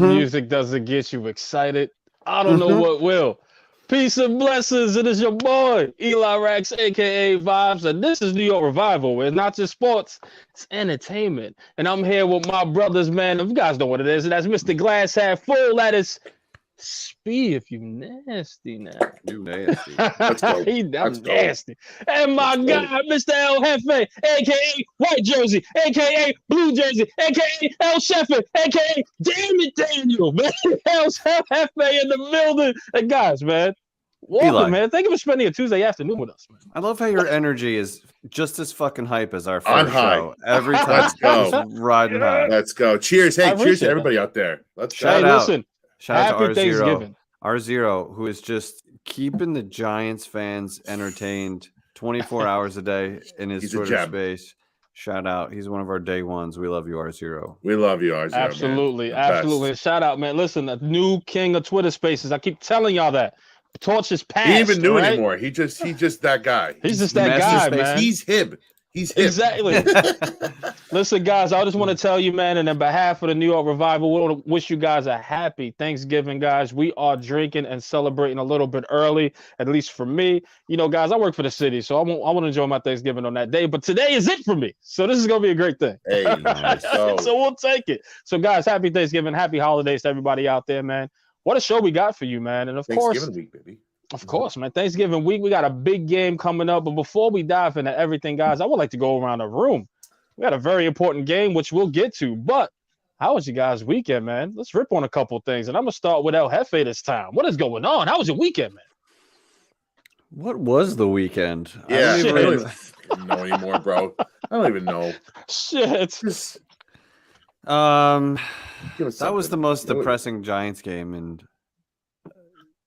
that music doesn't get you excited, I don't know what will. Peace and blessings. It is your boy, Eli Rex, aka Vibes, and this is New York Revival. It's not just sports, it's entertainment. And I'm here with my brothers, man. You guys know what it is. And that's Mr. Glass Half Full. That is Speed, if you nasty now. You nasty. Let's go. I'm nasty. And my guy, Mr. El Jefe, aka White Jersey, aka Blue Jersey, aka El Shepherd, aka Damn it, Daniel, man. El Jefe in the building. And guys, man, welcome, Eli. Man. Thank you for spending a Tuesday afternoon with us, man. I love how your energy is just as fucking hype as our first show. Every time. Let's go. Riding high. Let's go. Cheers. Hey, cheers to everybody out there. Let's go. Hey, listen. Shout out to R0. R0, who is just keeping the Giants fans entertained 24 hours a day in his Twitter space. Shout out. He's one of our day ones. We love you, R0. We love you, R0. Absolutely. Man. Absolutely. Shout out, man. Listen, the new king of Twitter spaces. I keep telling y'all that. The torch is passed. He even knew anymore. He's just that guy. He's just that guy, man. He's him. He's him. Exactly. Listen, guys, I just want to tell you, man, and on behalf of the New York Revival, we want to wish you guys a happy Thanksgiving, guys. We are drinking and celebrating a little bit early, at least for me. You know, guys, I work for the city, so I want to enjoy my Thanksgiving on that day. But today is it for me. So this is going to be a great thing. Hey, nice. So we'll take it. So, guys, happy Thanksgiving. Happy holidays to everybody out there, man. What a show we got for you, man. And, of course, Thanksgiving week, baby. Of course, man. Thanksgiving week, we got a big game coming up. But before we dive into everything, guys, I would like to go around the room. We got a very important game, which we'll get to. But how was you guys' weekend, man? Let's rip on a couple things. And I'm going to start with El Jefe this time. What is going on? How was your weekend, man? What was the weekend? Yeah, I don't even know anymore, bro. I don't even know. Shit. That was the most depressing Giants game in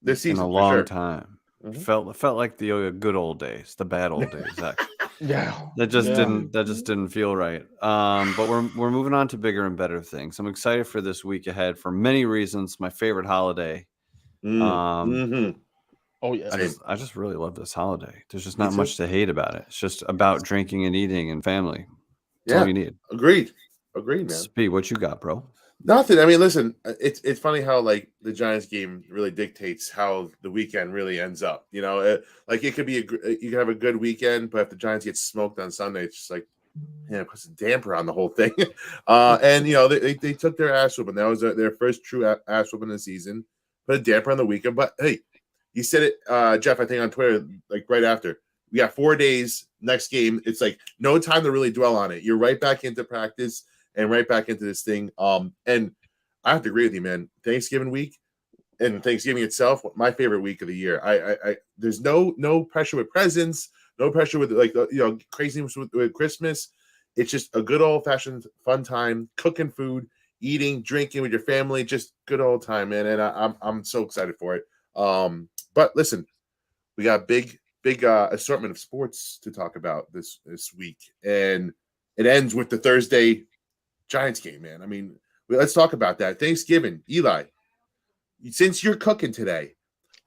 this season, in a long time. Felt like the good old days, the bad old days. That just didn't feel right. But we're moving on to bigger and better things. I'm excited for this week ahead for many reasons. My favorite holiday. Oh yes, I just really love this holiday. There's just not much to hate about it. It's just about drinking and eating and family. That's all you need. Agreed, man. Speed, what you got, bro? Nothing. I mean, listen, it's funny how like the Giants game really dictates how the weekend really ends up. You know, like it could be you can have a good weekend, but if the Giants get smoked on Sunday, it's just like, it puts a damper on the whole thing. And you know, they took their ass whooping. That was their first true ass whooping of the season. Put a damper on the weekend. But hey, you said it, Jeff. I think on Twitter, like right after. We got 4 days. Next game, it's like no time to really dwell on it. You're right back into practice. And right back into this thing. And I have to agree with you, man. Thanksgiving week and Thanksgiving itself, my favorite week of the year. I there's no pressure with presents, no pressure with craziness with Christmas. It's just a good old fashioned fun time, cooking food, eating, drinking with your family, just good old time, man. And I'm so excited for it. But listen, we got big assortment of sports to talk about this week, and it ends with the Thursday Giants game, man. I mean, let's talk about that. Thanksgiving, Eli, since you're cooking today,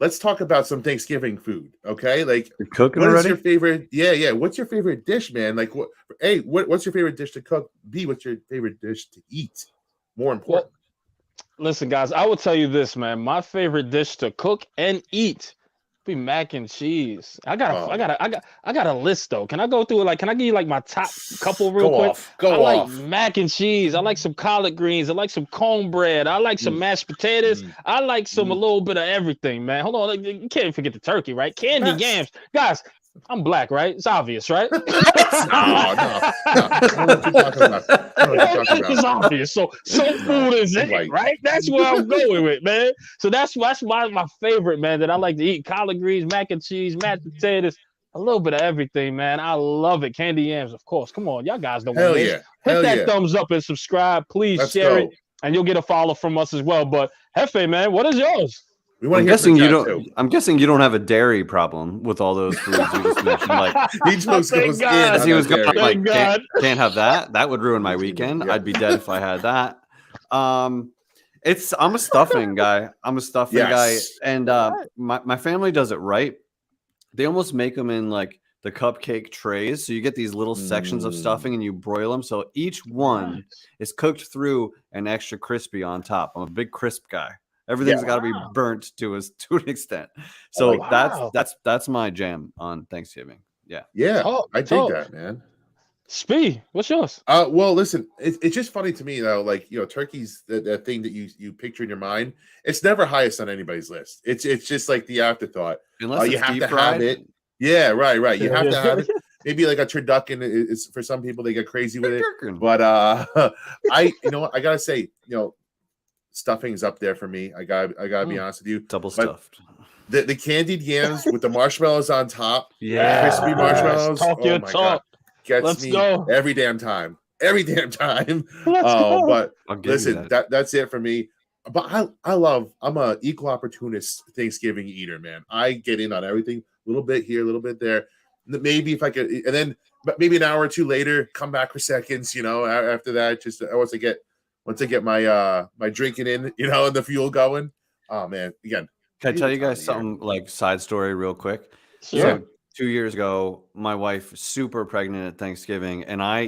let's talk about some Thanksgiving food, okay? Like, you're cooking what already? Is your favorite? Yeah. What's your favorite dish, man? Like, what? A, what's your favorite dish to cook? B, what's your favorite dish to eat? More important. Well, listen, guys, I will tell you this, man. My favorite dish to cook and eat be mac and cheese. I got a list though. Can I go through it? Like, can I give you like my top couple real quick? Go off. I like mac and cheese. I like some collard greens. I like some cornbread. I like some mashed potatoes. I like a little bit of everything, man. Hold on, you can't forget the turkey, right? Candy yams, guys. I'm black, right? It's obvious, right? No. It's obvious. So food is it, right? That's where I'm going with, man. So that's my favorite, man, that I like to eat. Collard greens, mac and cheese, mashed potatoes, a little bit of everything, man. I love it. Candy yams, of course. Come on, y'all guys know what it is. Hit that thumbs up and subscribe. Please share it, and you'll get a follow from us as well. But Jefe, man, what is yours? I'm guessing you don't have a dairy problem with all those foods you just mentioned. Like he just goes in. He was going like, can't have that. That would ruin my weekend. I'd be dead if I had that. I'm a stuffing guy. Guy, and my family does it right. They almost make them in like the cupcake trays. So you get these little sections of stuffing and you broil them. So each one is cooked through and extra crispy on top. I'm a big crisp guy. Everything's got to be burnt to an extent. So that's my jam on Thanksgiving. Yeah. I dig that, man. Spee, what's yours? Well, listen, it's just funny to me though. Like, turkey's that thing that you picture in your mind. It's never highest on anybody's list. It's just like the afterthought. Unless you have to have it. Yeah, right. You have to have it. Maybe like a turducken is for some people, they get crazy with it. But I gotta say, stuffing's up there for me. I gotta be honest with you. Double stuffed. The candied yams with the marshmallows on top. Crispy marshmallows. Talk your talk. Gets Let's me go. Every damn time. But listen, that's it for me. But I'm a equal opportunist Thanksgiving eater, man. I get in on everything, a little bit here, a little bit there. Maybe if I could, and then but maybe an hour or two later, come back for seconds. After that, just once I get my my drinking in, and the fuel going. Oh man, again. Can I tell you guys something like side story real quick? Sure. So 2 years ago, my wife super pregnant at Thanksgiving, and I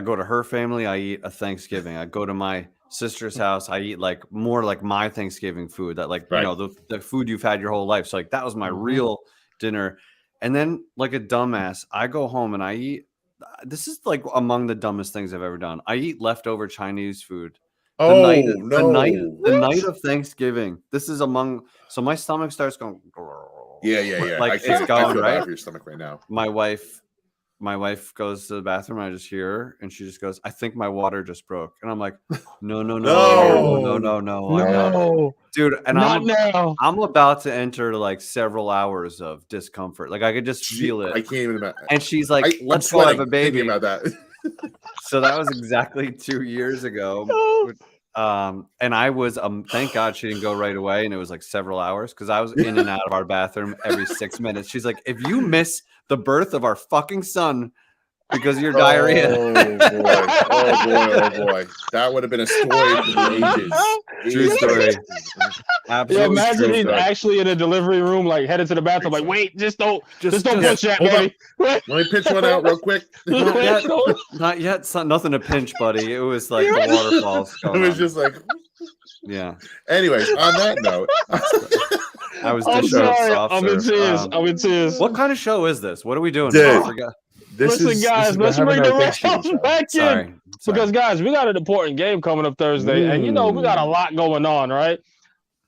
go to her family, I eat a Thanksgiving. I go to my sister's house, I eat more like my Thanksgiving food, that the food you've had your whole life. So that was my real dinner. And then like a dumbass, I go home and I eat. This is like among the dumbest things I've ever done. I eat leftover Chinese food. The night of Thanksgiving. This is so my stomach starts going. Yeah. Like it's going right. Your stomach right now. My wife goes to the bathroom. And I just hear her, and she just goes, "I think my water just broke." And I'm like, "No, dude." And I'm about to enter several hours of discomfort. Like I could just feel it. I can't even imagine. And she's like, "Let's go have a baby." About that. So that was exactly 2 years ago. And I was thank God she didn't go right away, and it was several hours because I was in and out of our bathroom every 6 minutes. She's like, if you miss the birth of our fucking son because of your diarrhea. Oh boy. That would have been a story for the ages. True story. Absolutely. Imagine he's actually in a delivery room, headed to the bathroom, wait, just don't push that, baby. Let me pinch one out real quick. Not yet. It's nothing to pinch, buddy. It was like the waterfalls. It was just yeah. Anyways, on that note, I was I'm in tears. What kind of show is this? What are we doing? Dude, I forgot. Listen, guys, let's bring the Rams back in. Sorry. Because, guys, we got an important game coming up Thursday, and we got a lot going on, right?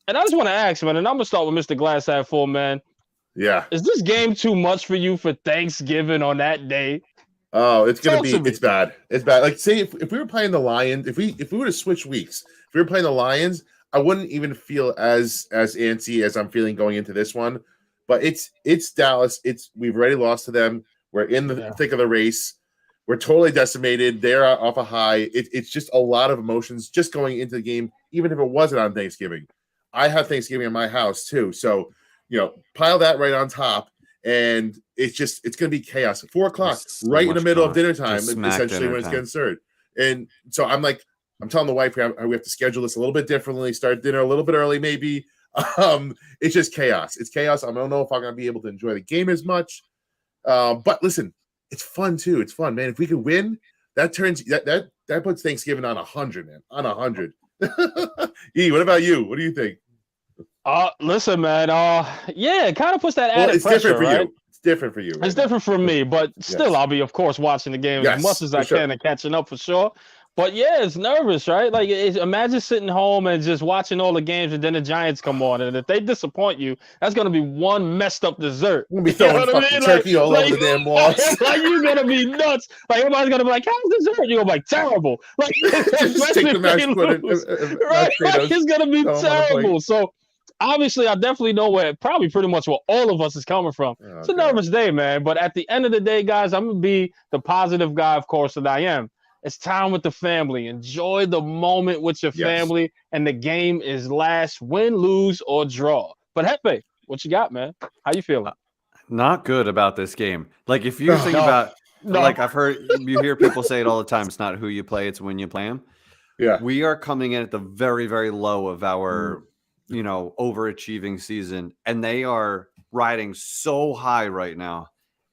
And I just want to ask, man, and I'm going to start with Mr. Glass Half Full, man. Yeah. Is this game too much for you for Thanksgiving on that day? Oh, it's bad. It's bad. Like, say if we were playing the Lions, if we were to switch weeks, if we were playing the Lions, I wouldn't even feel as antsy as I'm feeling going into this one. But it's Dallas. We've already lost to them. We're in the thick of the race. We're totally decimated. They're off a high. It's just a lot of emotions just going into the game, even if it wasn't on Thanksgiving. I have Thanksgiving in my house too. So, pile that right on top, and it's going to be chaos. 4 o'clock, right in the middle of dinner time, essentially when it's getting served. And so I'm telling the wife we have to schedule this a little bit differently, start dinner a little bit early, maybe. It's just chaos. It's chaos. I don't know if I'm going to be able to enjoy the game as much. But listen, it's fun too. It's fun, man. If we could win, that puts Thanksgiving on 100, man. On 100. E, what about you? What do you think? Listen, man. It kind of puts that added pressure, different for right? you. It's different for you. It's different for me, but still, I'll be, of course, watching the game as much as I can and catching up for sure. But it's nervous, right? Imagine sitting home and just watching all the games, and then the Giants come on, and if they disappoint you, that's gonna be one messed up dessert. We're gonna be throwing fucking turkey all over the damn walls. You're gonna be nuts. Everybody's gonna be like, "How's dessert?" You're gonna be like, "Terrible." Just take the mashed right? It's gonna be terrible. So obviously, I definitely know pretty much where all of us is coming from. Okay. It's a nervous day, man. But at the end of the day, guys, I'm gonna be the positive guy, of course, that I am. It's time with the family. Enjoy the moment with your family, and the game is last, win, lose, or draw. But Hefe, what you got, man? How you feeling? Not good about this game. If you think about, I've heard you hear people say it all the time. It's not who you play; it's when you play them. Yeah, we are coming in at the very, very low of our, overachieving season, and they are riding so high right now.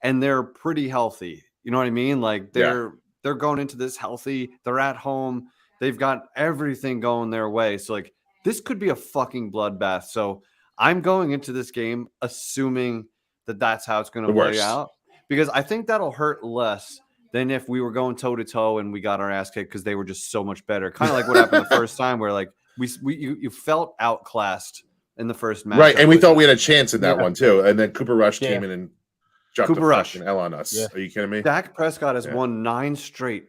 and they're pretty healthy. You know what I mean? Like they're going into this healthy. They're at home. They've got everything going their way. So like this could be a fucking bloodbath. So I'm going into this game assuming that that's how it's going to play out, because I think that'll hurt less than if we were going toe to toe and we got our ass kicked because they were just so much better. Kind of like what happened the first time, where like you felt outclassed in the first match, right? And we thought we had a chance in that one too. And then Cooper Rush came in and dropped a fucking L on us. Are you kidding me? Dak Prescott has won 9 straight.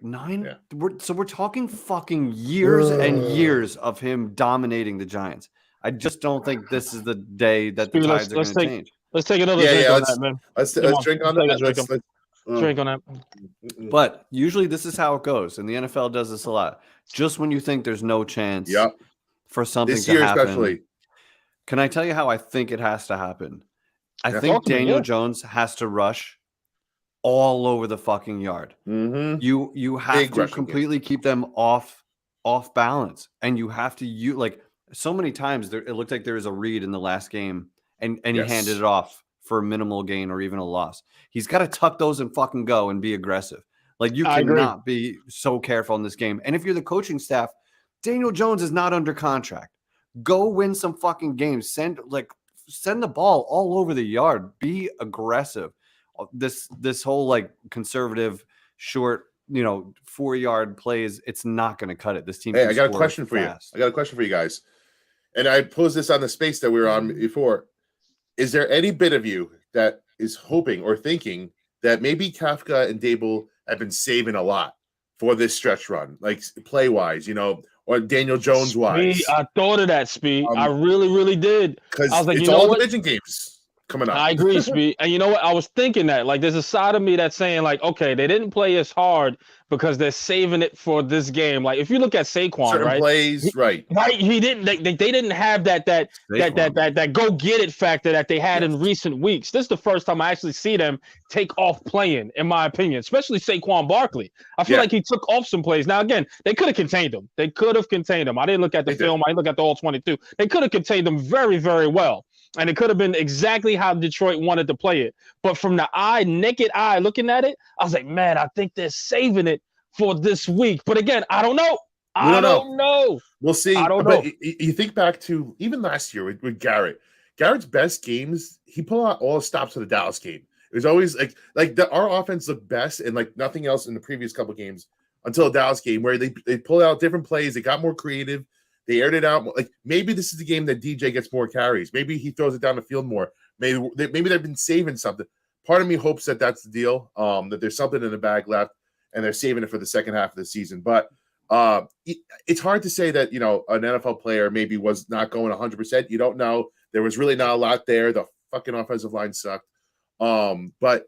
So we're talking fucking years and years of him dominating the Giants. I just don't think this is the day that the tides are going to change. Let's take another drink on that, man. Let's drink on that. Let's drink on that. But usually this is how it goes, and the NFL does this a lot. Just when you think there's no chance for something this year to happen, especially. Can I tell you how I think it has to happen? I think Daniel Jones has to rush all over the fucking yard. Mm-hmm. You have to completely keep them off balance, and you have to like so many times it looked like there was a read in the last game, and he handed it off for a minimal gain or even a loss. He's got to tuck those and fucking go and be aggressive. Like you cannot be so careful in this game. And if you're the coaching staff, Daniel Jones is not under contract. Go win some fucking games. Send the ball all over the yard. Be aggressive. This whole like conservative short, 4-yard plays, it's not going to cut it. This team. Hey, I got a question for you. I got a question for you guys. And I posed this on the space that we were on before. Is there any bit of you that is hoping or thinking that maybe Kafka and Dable have been saving a lot for this stretch run, like play wise, or Daniel Jones wise? I thought of that, Speed. I really, really did. Because I was like, it's all division games coming up. I agree, Speed. And you know what? I was thinking that. Like, there's a side of me that's saying, like, okay, they didn't play as hard because they're saving it for this game. Like, if you look at Saquon, certain plays, right? He didn't. They didn't have that go get it factor that they had in recent weeks. This is the first time I actually see them take off playing, in my opinion, especially Saquon Barkley. I feel like he took off some plays. Now, again, they could have contained him. I didn't look at the film. I didn't look at the all 22. They could have contained them very, very well. And it could have been exactly how Detroit wanted to play it. But from the naked eye looking at it, I was like, man, I think they're saving it for this week. But again, I don't know. I don't know. We'll see. I don't know. You think back to even last year with Garrett. Garrett's best games, he pulled out all the stops for the Dallas game. It was always our offense looked best and like nothing else in the previous couple of games until the Dallas game where they pulled out different plays. They got more creative. They aired it out. Like maybe this is the game that DJ gets more carries. Maybe he throws it down the field more. Maybe they've been saving something. Part of me hopes that that's the deal. That there's something in the bag left, and they're saving it for the second half of the season. But it's hard to say that an NFL player maybe was not going 100%. You don't know. There was really not a lot there. The fucking offensive line sucked. But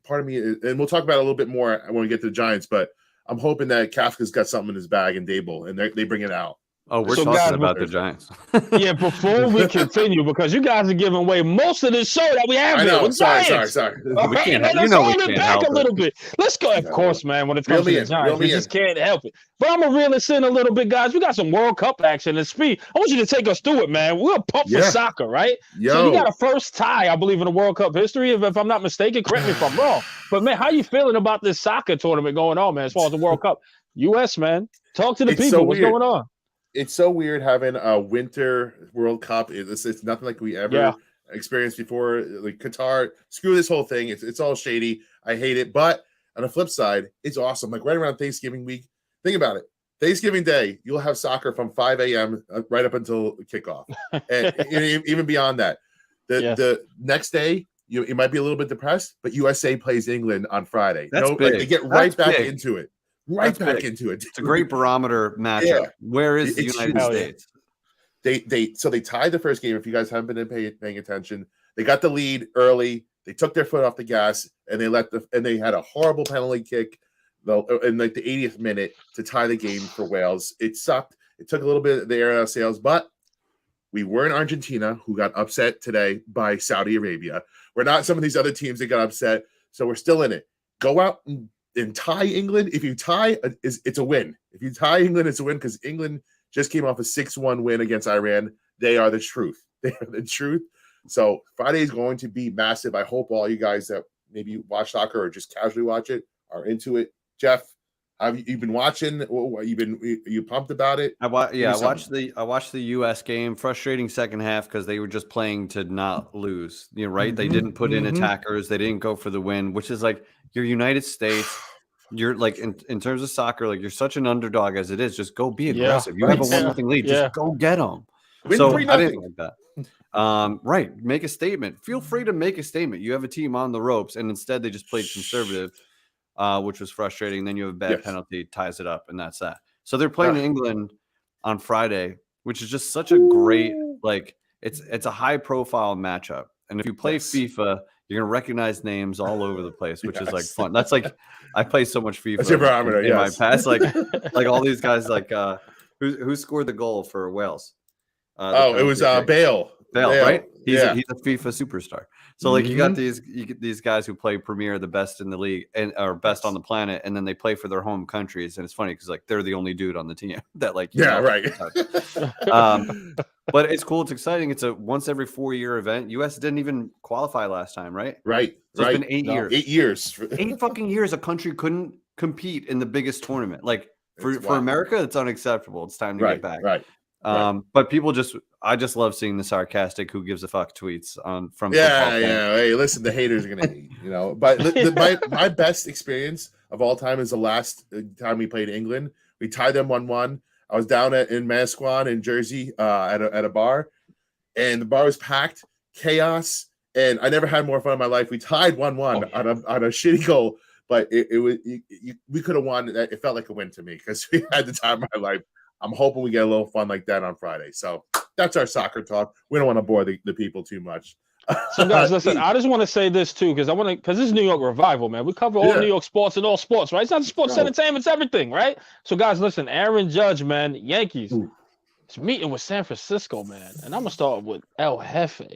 part of me, and we'll talk about it a little bit more when we get to the Giants. But I'm hoping that Kafka's got something in his bag and Dable, and they bring it out. Oh, we're talking about the Giants. Yeah, before we continue, because you guys are giving away most of this show that we have. I know. With Sorry. We can't. Let's hold it back a little bit. Let's go. Of course, man. When it comes to the Giants, we just can't help it. But I'm gonna reel this in a little bit, guys. We got some World Cup action and Speed. I want you to take us through it, man. We're pumped for soccer, right? So you got a first tie, I believe, in the World Cup history, if I'm not mistaken. Correct me if I'm wrong. But man, how you feeling about this soccer tournament going on, man? As far as the World Cup, U.S. man, talk to the people. So what's going on? It's so weird having a winter World Cup. It's nothing like we ever experienced before. Like Qatar, screw this whole thing. It's all shady. I hate it. But on the flip side, it's awesome. Like right around Thanksgiving week, think about it. Thanksgiving Day, you'll have soccer from 5 a.m. Right up until kickoff, and even beyond that. The next day, you might be a little bit depressed, but USA plays England on Friday. That's big. They get right back into it. Into it. It's a great barometer matchup. Yeah. Where is the United States? They tied the first game. If you guys haven't been paying attention, they got the lead early. They took their foot off the gas and they had a horrible penalty kick in like the 80th minute to tie the game for Wales. It sucked. It took a little bit of the air out of sails, but we were in Argentina, who got upset today by Saudi Arabia. We're not some of these other teams that got upset, so we're still in it. Go out and tie England. If you tie, it's a win. If you tie England, it's a win because England just came off a 6-1 win against Iran. They are the truth. They are the truth. So Friday is going to be massive. I hope all you guys that maybe watch soccer or just casually watch it are into it. Jeff, have you been watching? Are you pumped about it? I watched the U.S. game. Frustrating second half because they were just playing to not lose. Right? They didn't put in attackers. They didn't go for the win, which is like you're United States. You're like in terms of soccer, like you're such an underdog as it is. Just go be aggressive. You have a 1-0 lead. Just go get them. So I didn't like that. Right. Make a statement. Feel free to make a statement. You have a team on the ropes, and instead they just played conservative. Which was frustrating. Then you have a bad penalty, ties it up, and that's that. So they're playing England on Friday, which is just such a great, like, it's a high profile matchup. And if you play FIFA, you're gonna recognize names all over the place, which is like fun. That's like I play so much FIFA in my past, like all these guys, like who scored the goal for Wales? It was Bale. Bale, right? He's a FIFA superstar. So like you got these guys who play Premier, the best in the league and or best on the planet, and then they play for their home countries. And it's funny because like they're the only dude on the team that like right. But it's cool. It's exciting. It's a once every 4-year event. US didn't even qualify last time, right? Right. So it's been 8 years. 8 years. 8 fucking years. A country couldn't compete in the biggest tournament. Like for America, it's unacceptable. It's time to get back. Right. But people I just love seeing the sarcastic "who gives a fuck" tweets from Hey, listen, the haters are gonna hate, But my best experience of all time is the last time we played England. We tied them 1-1. I was down in Manasquan in Jersey at a bar, and the bar was packed, chaos, and I never had more fun in my life. We tied 1-1 on a shitty goal, but we could have won. It felt like a win to me because we had the time of my life. I'm hoping we get a little fun like that on Friday. So that's our soccer talk. We don't want to bore the people too much. So guys, listen, I just want to say this too, because this is New York Revival, man. We cover all New York sports and all sports, right? It's not sports entertainment, it's everything, right? So guys, listen, Aaron Judge, man, Yankees. It's meeting with San Francisco, man. And I'm gonna start with El Jefe.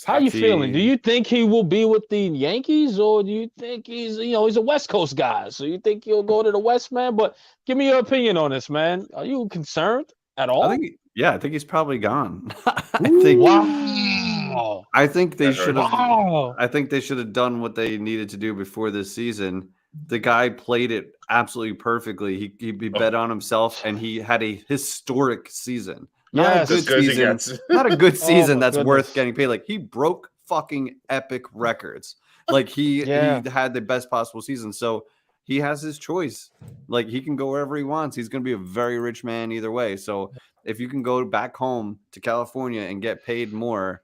How you feeling? Do you think he will be with the Yankees, or do you think he's a West Coast guy? So you think he'll go to the West, man? But give me your opinion on this, man. Are you concerned at all? I think he's probably gone. Wow. I think they should have. Wow. I think they should have done what they needed to do before this season. The guy played it absolutely perfectly. He bet on himself, and he had a historic season. Not a good season that's worth getting paid. Like he broke fucking epic records. Like he had the best possible season. So he has his choice. Like he can go wherever he wants. He's going to be a very rich man either way. So if you can go back home to California and get paid more,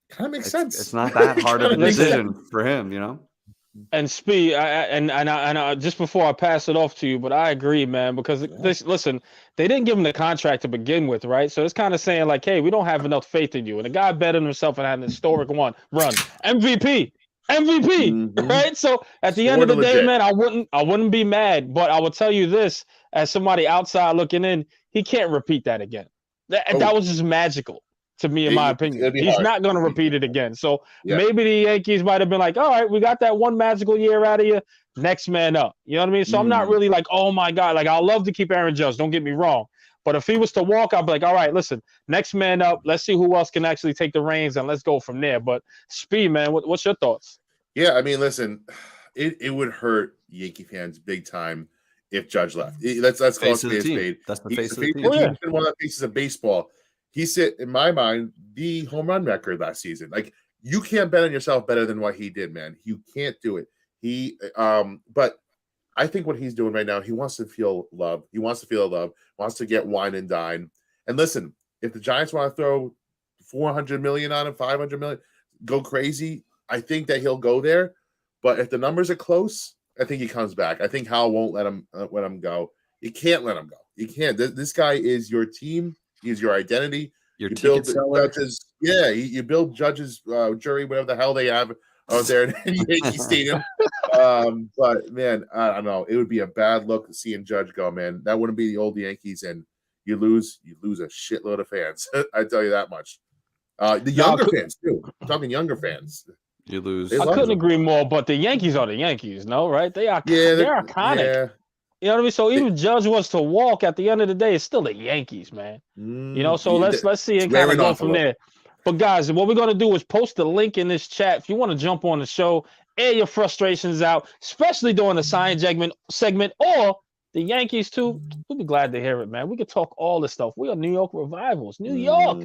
kind of makes sense. It's not that hard of a decision for him, And Spee, and just before I pass it off to you, but I agree, man, because listen, they didn't give him the contract to begin with, right? So it's kind of saying like, hey, we don't have enough faith in you. And the guy bet on himself and had an historic run, MVP, right? So at the end of the day, man, I wouldn't be mad, but I will tell you this, as somebody outside looking in, he can't repeat that again. That was just magical. To me, in my opinion, he's not going to repeat it again. So maybe the Yankees might have been like, all right, we got that one magical year out of you. Next man up. You know what I mean? So I'm not really like, oh, my God. Like, I'll love to keep Aaron Judge. Don't get me wrong. But if he was to walk, I'd be like, all right, listen, next man up. Let's see who else can actually take the reins, and let's go from there. But Spee, man, what's your thoughts? Yeah, I mean, listen, it would hurt Yankee fans big time if Judge left. Let's call it spade. That's the face of the team. He's been one of the faces of baseball. He set, in my mind, the home run record last season. Like, you can't bet on yourself better than what he did, man. You can't do it. But I think what he's doing right now, he wants to feel love. He wants to feel love, wants to get wine and dine. And listen, if the Giants want to throw $400 million on him, $500 million, go crazy, I think that he'll go there. But if the numbers are close, I think he comes back. I think Hal won't let him go. You can't let him go. You can't. This guy is your team. He's your identity. You build judges. Yeah, you build judges, jury, whatever the hell they have out there in Yankee Stadium. But man, I don't know. It would be a bad look seeing Judge go, man. That wouldn't be the old Yankees, and you lose a shitload of fans. I tell you that much. The younger fans too. I'm talking younger fans. You lose. I couldn't agree more. But the Yankees are the Yankees, no, right? They're iconic. Yeah. You know what I mean? So even if Judge was to walk, at the end of the day, it's still the Yankees, man. So let's see it kind of go from there. But guys, what we're gonna do is post the link in this chat if you want to jump on the show, air your frustrations out, especially during the science segment or the Yankees too. We'll be glad to hear it, man. We could talk all this stuff. We are New York Revivals, New York.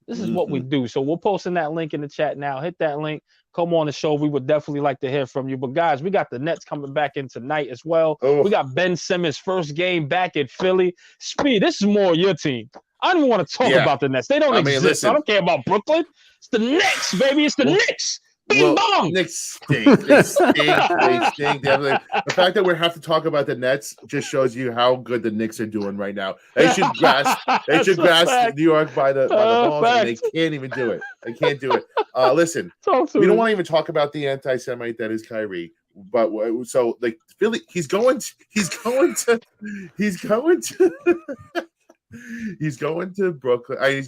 This is what we do. So we're posting that link in the chat now. Hit that link. Come on the show. We would definitely like to hear from you. But guys, we got the Nets coming back in tonight as well. Oh. We got Ben Simmons' first game back at Philly. Speed, this is more your team. I don't even want to talk about the Nets. They don't exist. Listen, I don't care about Brooklyn. It's the Knicks, baby. It's the Knicks. Bing bong. Knicks stink. They stink. They stink. The fact that we have to talk about the Nets just shows you how good the Knicks are doing right now. They should grasp. They should grasp New York by the balls, and they can't even do it. They can't do it. Listen, we don't want to even talk about the anti-Semite that is Kyrie. But so like Philly, he's going to Brooklyn. He's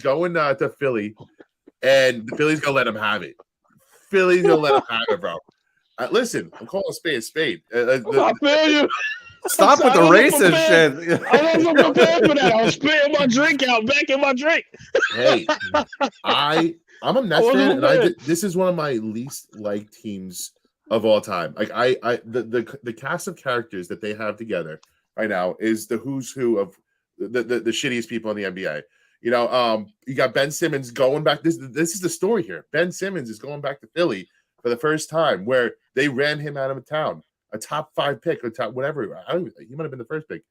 going to Philly, and Philly's gonna let him have it. Philly's gonna let him have it, bro. Listen, I'm calling a spade. I feel you. Stop with the racist shit. I wasn't prepared for that. I was spitting my drink out, back in my drink. Hey, I'm a Nets fan, and this is one of my least liked teams of all time. Like the cast of characters that they have together right now is the who's who of the shittiest people in the NBA. You know, you got Ben Simmons going back. This is the story here. Ben Simmons is going back to Philly for the first time, where they ran him out of town. A top 5 pick, or top whatever. He might have been the first pick.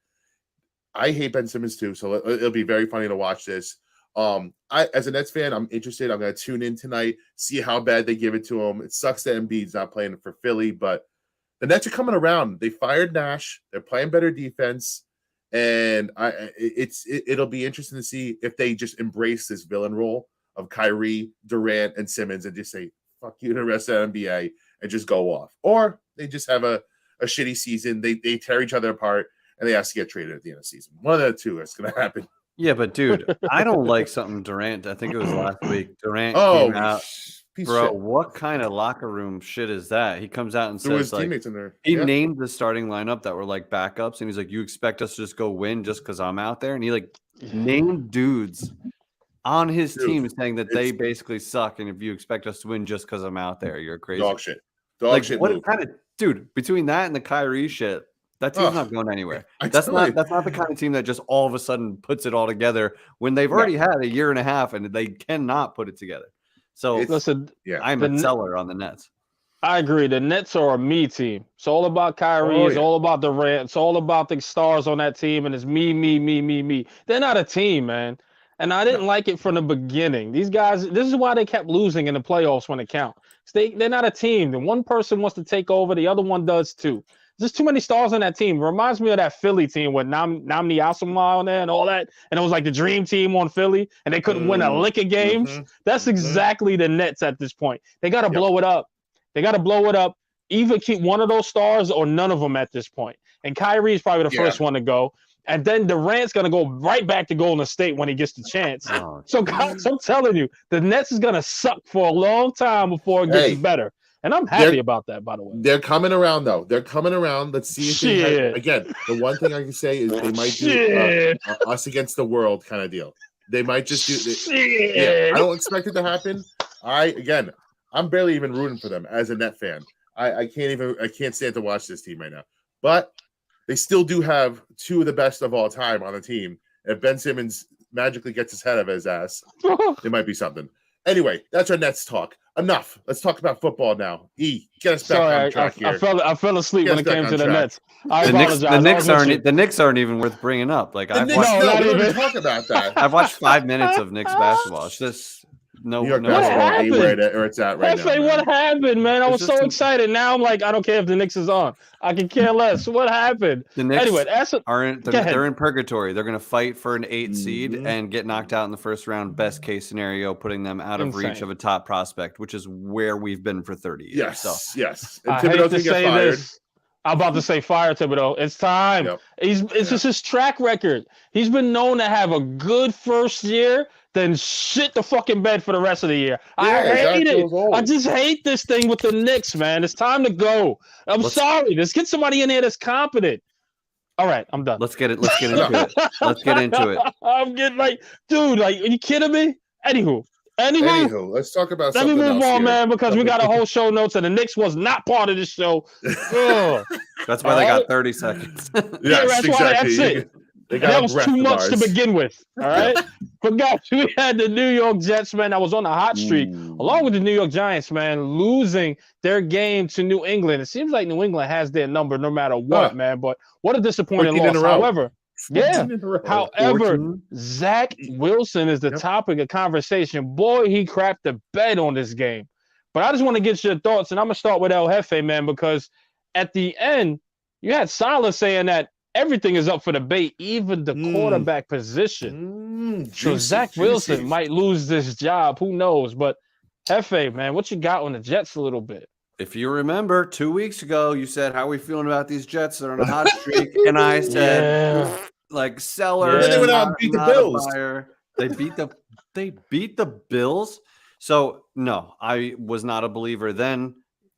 I hate Ben Simmons too, so it'll be very funny to watch this. As a Nets fan, I'm interested. I'm going to tune in tonight, see how bad they give it to him. It sucks that Embiid's not playing for Philly, but the Nets are coming around. They fired Nash. They're playing better defense. And it'll be interesting to see if they just embrace this villain role of Kyrie, Durant, and Simmons and just say, fuck you to the rest of the NBA and just go off. Or they just have a shitty season. They tear each other apart and they have to get traded at the end of the season. One of the two is going to happen. Yeah, but dude, I don't like something Durant. I think it was last week. Durant came out. Bro, what kind of locker room shit is that? He comes out and says, his teammates in there. He named the starting lineup that were like backups, and he's like, "You expect us to just go win just because I'm out there?" And he like named dudes on his team saying that they basically suck, and if you expect us to win just because I'm out there, you're crazy. Dog shit. What kind of dude? Between that and the Kyrie shit, that team's not going anywhere. That's not the kind of team that just all of a sudden puts it all together when they've already had a year and a half and they cannot put it together. So listen, I'm a seller on the Nets. I agree. The Nets are a me team. It's all about Kyrie. It's all about Durant. It's all about the stars on that team. And it's me. They're not a team, man. And I didn't like it from the beginning. These guys, this is why they kept losing in the playoffs when it counts. They're not a team. The one person wants to take over. The other one does too. There's too many stars on that team. It reminds me of that Philly team with Namni Asamoah on there and all that. And it was like the dream team on Philly, and they couldn't win a lick of games. That's exactly the Nets at this point. They got to blow it up. They got to blow it up. Either keep one of those stars or none of them at this point. And Kyrie is probably the first one to go. And then Durant's going to go right back to Golden State when he gets the chance. So, guys, I'm telling you, the Nets is going to suck for a long time before it gets better. And I'm happy about that, by the way. They're coming around, though. They're coming around. Let's see if they again, the one thing I can say is they might do us against the world kind of deal. They might just do I don't expect it to happen. I'm barely even rooting for them as a Net fan. I can't stand to watch this team right now. But they still do have two of the best of all time on the team. If Ben Simmons magically gets his head out of his ass, it might be something. Anyway, that's our Nets talk. Enough. Let's talk about football now. Get us back on track here. I fell asleep when it came to the Nets. I apologize. The Knicks aren't even worth bringing up. Like we don't even talk about that. I've watched 5 minutes of Knicks basketball. It's just New York basketball ain't where it's at right now. What happened, man? I was so excited. Now I'm like, I don't care if the Knicks is on. I can care less. What happened? The Knicks they're in purgatory. They're going to fight for an 8 seed and get knocked out in the first round. Best case scenario, putting them out of reach of a top prospect, which is where we've been for 30 years. Yes. And Thibodeau's going to get fired. I'm about to say fire Thibodeau. It's time. Yep. It's just his track record. He's been known to have a good first year, then shit the fucking bed for the rest of the year. I hate it. I just hate this thing with the Knicks, man. It's time to go. Sorry. Let's get somebody in here that's competent. All right, I'm done. Let's get into it. Let's get into it. I'm getting dude, are you kidding me? Anywho, Anywho, let's talk about Let me something move else on, here. man, because we got a whole show notes, and the Knicks was not part of the show. That's why they got 30 seconds. Yes, exactly. That's it. That was too much to begin with. All right. But guys, we had the New York Jets, man, that was on a hot streak, along with the New York Giants, man, losing their game to New England. It seems like New England has their number no matter what, man. But what a disappointing loss. However, Zach Wilson is the topic of conversation. Boy, he crapped the bed on this game. But I just want to get your thoughts, and I'm going to start with El Jefe, man, because at the end, you had Salah saying that everything is up for debate, even the quarterback position. So Zach Wilson might lose this job. Who knows? But Jefe, man, what you got on the Jets a little bit? If you remember, 2 weeks ago, you said, how are we feling about these Jets? They're on a hot streak. And I said, like, seller. Then they went out and beat the Bills. They beat the Bills. So, no, I was not a believer then.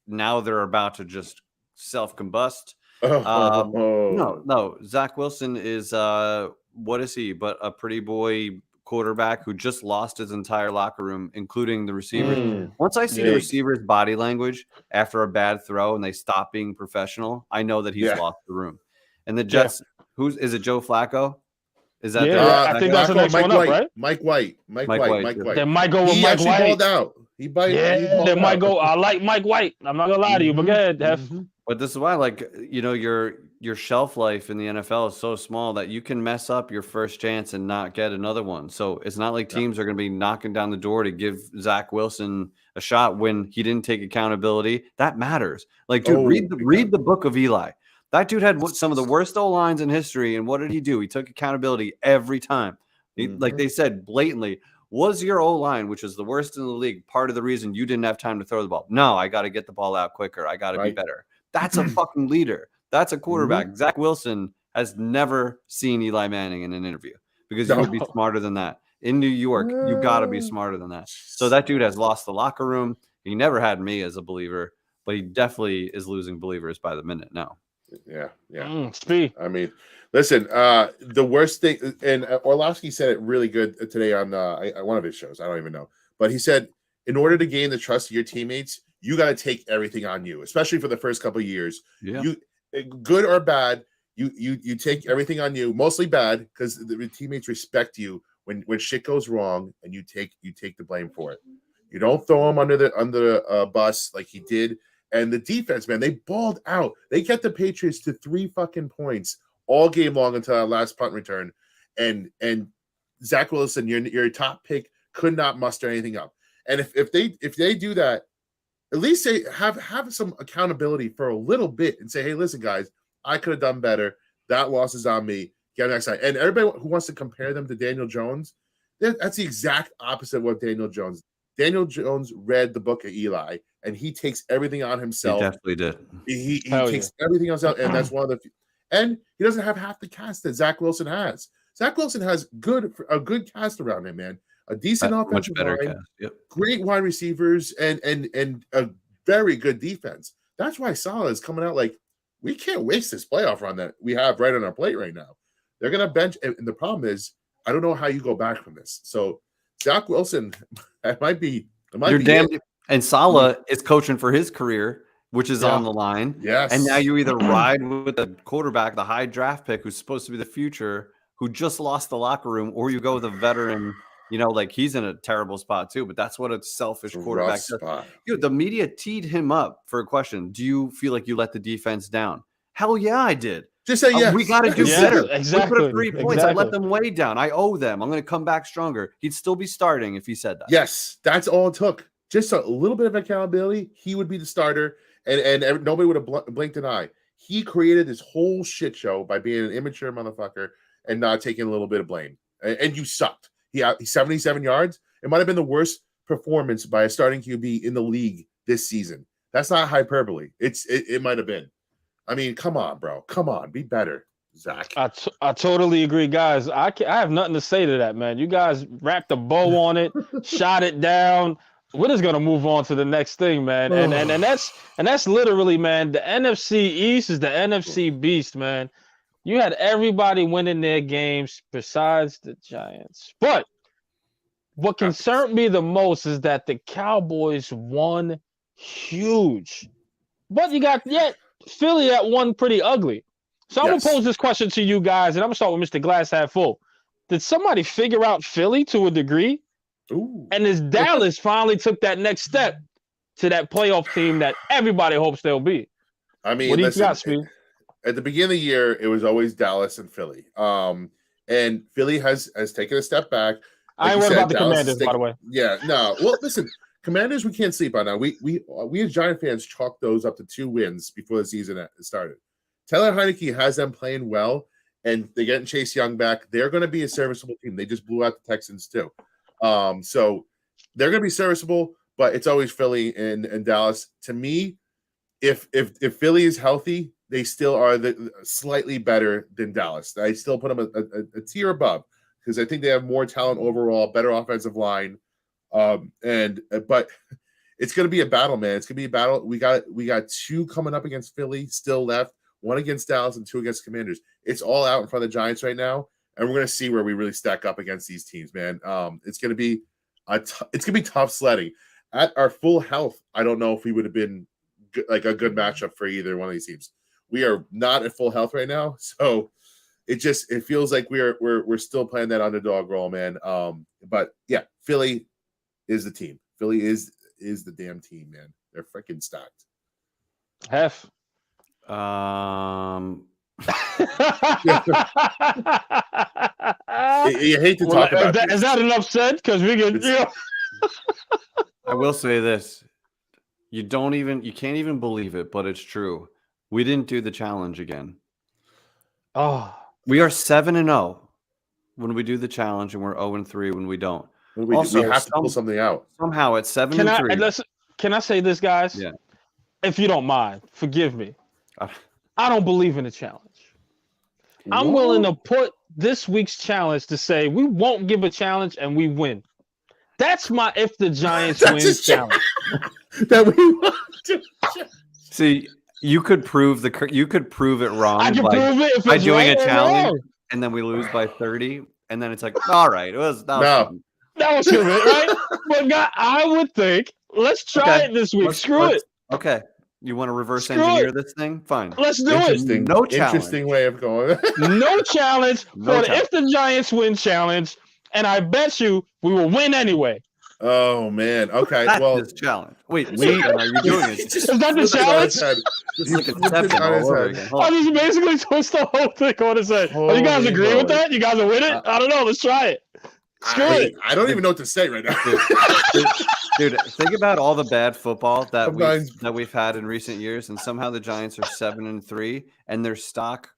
Now they're about to just self-combust. No. Zach Wilson is, what is he? But a pretty boy quarterback who just lost his entire locker room, including the receivers. Once I see the receivers' body language after a bad throw and they stop being professional, I know that he's lost the room. And the Jets, is it Joe Flacco? Is that I think that's the next one up, right? Mike White. They might go with Mike White. Balled out. He might go. I like Mike White. I'm not gonna lie to you, but go ahead, Def. But this is why, like, you know, your shelf life in the NFL is so small that you can mess up your first chance and not get another one. So it's not like teams are going to be knocking down the door to give Zach Wilson a shot when he didn't take accountability. That matters. Like, dude, read the book of Eli. That dude had some of the worst O-lines in history, and what did he do? He took accountability every time. Like they said blatantly, was your O-line, which is the worst in the league, part of the reason you didn't have time to throw the ball? No, I got to get the ball out quicker. I got to be better. That's a fucking leader. That's a quarterback. Zach Wilson has never seen Eli Manning in an interview because you would be smarter than that. In New York, you got to be smarter than that. So that dude has lost the locker room. He never had me as a believer, but he definitely is losing believers by the minute now. Yeah. I mean, listen, the worst thing, and Orlovsky said it really good today on one of his shows. I don't even know. But he said, in order to gain the trust of your teammates, you got to take everything on you, especially for the first couple of years. Yeah. You, good or bad, you take everything on you, mostly bad, because the teammates respect you when shit goes wrong, and you take the blame for it. You don't throw them under the bus like he did. And the defense, man, they balled out. They kept the Patriots to 3 fucking points all game long until our last punt return. And Zach Wilson, your top pick, could not muster anything up. And if they do that, at least they have some accountability for a little bit and say, hey, listen, guys, I could have done better. That loss is on me. Get next time. And everybody who wants to compare them to Daniel Jones, that's the exact opposite of what Daniel Jones. Daniel Jones read the book of Eli, and he takes everything on himself. He definitely did. He takes everything on himself, and that's one of the. And he doesn't have half the cast that Zach Wilson has. Zach Wilson has a good cast around him, man. A decent offensive line, great wide receivers, and a very good defense. That's why Salah is coming out like, we can't waste this playoff run that we have right on our plate right now. They're going to bench, and the problem is, I don't know how you go back from this. So Zach Wilson, it might be damned. And Salah is coaching for his career, which is on the line. Yes. And now you either ride with the quarterback, the high draft pick, who's supposed to be the future, who just lost the locker room, or you go with a veteran. You know, like, he's in a terrible spot too, but that's what a selfish quarterback does. Dude, the media teed him up for a question. Do you feel like you let the defense down? Hell yeah, I did. Just say yes. We got to do better. Exactly. We put up 3 points. Exactly. I let them way down. I owe them. I'm going to come back stronger. He'd still be starting if he said that. Yes, that's all it took. Just a little bit of accountability. He would be the starter, and nobody would have blinked an eye. He created this whole shit show by being an immature motherfucker and not taking a little bit of blame. And you sucked. He's 77 yards. It might have been the worst performance by a starting QB in the league this season. That's not hyperbole. It might have been. I mean, come on, bro. Come on. Be better, Zach. I totally agree, guys. I have nothing to say to that, man. You guys wrapped a bow on it, shot it down. We're just gonna move on to the next thing, man. And that's literally, man, the NFC East is the NFC beast, man. You had everybody winning their games besides the Giants. But What concerned me the most is that the Cowboys won huge, but you got Philly that won pretty ugly. So I'm gonna pose this question to you guys, and I'm gonna start with Mr. Glass Half Full. Did somebody figure out Philly to a degree? Ooh. And is Dallas finally took that next step to that playoff team that everybody hopes they'll be? I mean, what do you got, Speed? At the beginning of the year, it was always Dallas and Philly. And Philly has taken a step back. I ain't worried about the Commanders, by the way. Yeah, no. Well, listen, Commanders, we can't sleep on now. We as Giant fans chalked those up to 2 wins before the season started. Taylor Heineke has them playing well, and they're getting Chase Young back. They're going to be a serviceable team. They just blew out the Texans too. So they're going to be serviceable, but it's always Philly and Dallas. To me, if Philly is healthy, they still are slightly better than Dallas. I still put them a tier above because I think they have more talent overall, better offensive line. But it's going to be a battle, man. It's going to be a battle. We got 2 coming up against Philly still left, 1 against Dallas and 2 against Commanders. It's all out in front of the Giants right now, and we're going to see where we really stack up against these teams, man. It's going to be it's going to be tough sledding. At our full health, I don't know if we would have been like a good matchup for either one of these teams. We are not at full health right now, so it feels like we're still playing that underdog role, man. But yeah, Philly is the team. Philly is the damn team, man. They're freaking stacked. Hef. You hate to talk about that. Is that enough said? Because we can. I will say this: you can't even believe it, but it's true. We didn't do the challenge again. Oh, we are 7-0 when we do the challenge, and we're 0-3 when we don't. We have to pull something out somehow. It's 7-3. Can I say this, guys? Yeah. If you don't mind, forgive me. I don't believe in the challenge. I'm willing to put this week's challenge to say we won't give a challenge and we win. That's my if the Giants win challenge. That we want to. See, you could prove it wrong. I can prove it if by it's doing right a challenge, wrong. And then we lose by 30, and then it's like, all right, that was fun. That was good, right? But God, I would think let's try it this week. Screw it. Okay. You want to reverse engineer this thing? Fine. Let's do it. No challenge. Interesting way of going. No challenge for the if the Giants win challenge, and I bet you we will win anyway. Oh man. Okay. That's this challenge. Wait, are you doing it? Is that the challenge? It's like Inception all over again. I just basically twist the whole thing on his head. Oh, you guys agree with that? You guys are with it? I don't know. Let's try it. Screw it. I don't even know what to say right now. Dude, think about all the bad football that we've had in recent years, and somehow the Giants are 7-3, and their stock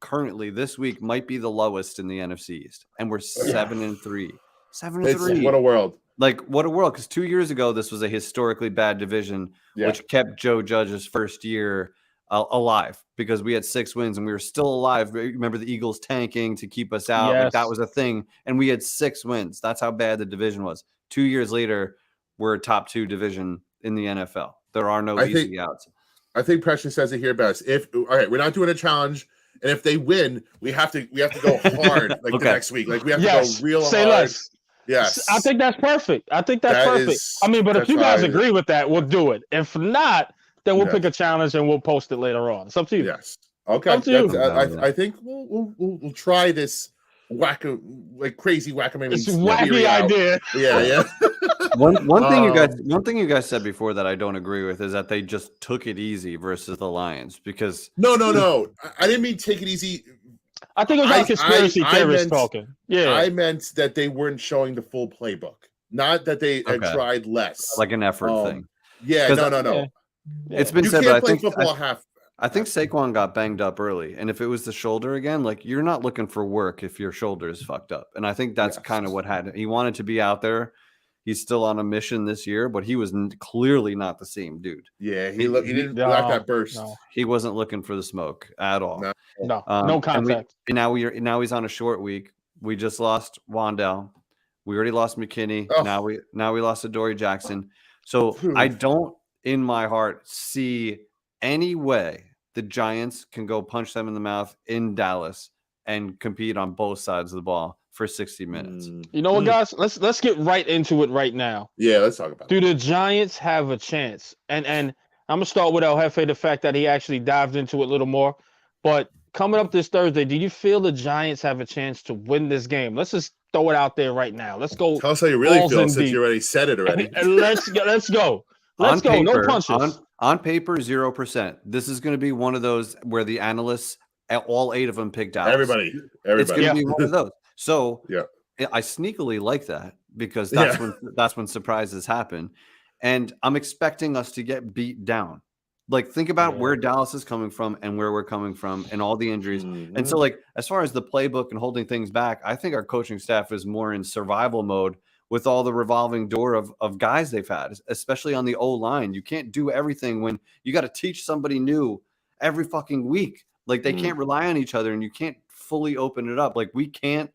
currently this week might be the lowest in the NFC East, and we're 7-3. 7-3. What a world! Like what a world! Because 2 years ago, this was a historically bad division, which kept Joe Judge's first year alive because we had 6 wins and we were still alive. Remember the Eagles tanking to keep us out? Yes. Like that was a thing, and we had 6 wins. That's how bad the division was. 2 years later, we're a top 2 division in the NFL. There are no easy outs. I think Precious says it here best. All right, we're not doing a challenge, and if they win, we have to go hard like the next week. Like we have to go real hard. Say less. Yes. I think that's perfect. But if you guys agree with that, we'll do it. If not, then we'll pick a challenge and we'll post it later on. It's up to you. Yes. Okay. Up to you. I think we'll try this crazy whack-a-mole. It's a wacky idea. Yeah. One thing you guys said before that I don't agree with is that they just took it easy versus the Lions because no. I didn't mean take it easy. I think it was like conspiracy theorists talking. Yeah. I meant that they weren't showing the full playbook. Not that they had tried less. Like an effort thing. Yeah, no. Yeah. It's been you said, can't but play football half. I think Saquon got banged up early, and if it was the shoulder again, like you're not looking for work if your shoulder is fucked up. And I think that's kind of what happened. He wanted to be out there. He's still on a mission this year, but he was clearly not the same dude. Yeah, he didn't like that burst. No. He wasn't looking for the smoke at all. No contact. And now he's on a short week. We just lost Wandell. We already lost McKinney. Oh. Now we lost Adoree Jackson. So I don't, in my heart, see any way the Giants can go punch them in the mouth in Dallas and compete on both sides of the ball. for 60 minutes. You know what, guys? Let's get right into it right now. Yeah, let's talk about it. Do the Giants have a chance? And I'm gonna start with El Jefe, the fact that he actually dived into it a little more. But coming up this Thursday, do you feel the Giants have a chance to win this game? Let's just throw it out there right now. Let's go. Tell us how you really feel since you already said it already. And let's go. Let's go. No punches. On paper, 0%. This is going to be one of those where the analysts, all 8 of them, picked out. Everybody. It's going to be one of those. So yeah, I sneakily like that because that's when surprises happen, and I'm expecting us to get beat down. Like, think about where Dallas is coming from and where we're coming from and all the injuries. And so, like, as far as the playbook and holding things back, I think our coaching staff is more in survival mode with all the revolving door of guys they've had, especially on the O-line. You can't do everything when you got to teach somebody new every fucking week. Like, they can't rely on each other, and you can't fully open it up. Like, we can't,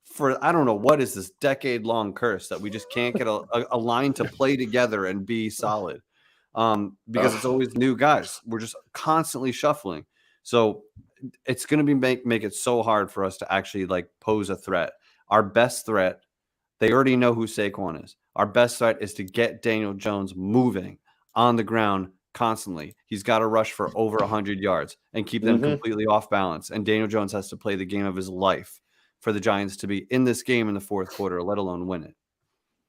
for I don't know what is this decade-long curse that we just can't get a line to play together and be solid. Because it's always new guys. We're just constantly shuffling. So it's going to be make it so hard for us to actually, like, pose a threat. Our best threat, they already know who Saquon is. Our best threat is to get Daniel Jones moving on the ground constantly. He's got to rush for over 100 yards and keep them completely off balance. And Daniel Jones has to play the game of his life for the Giants to be in this game in the fourth quarter, let alone win it.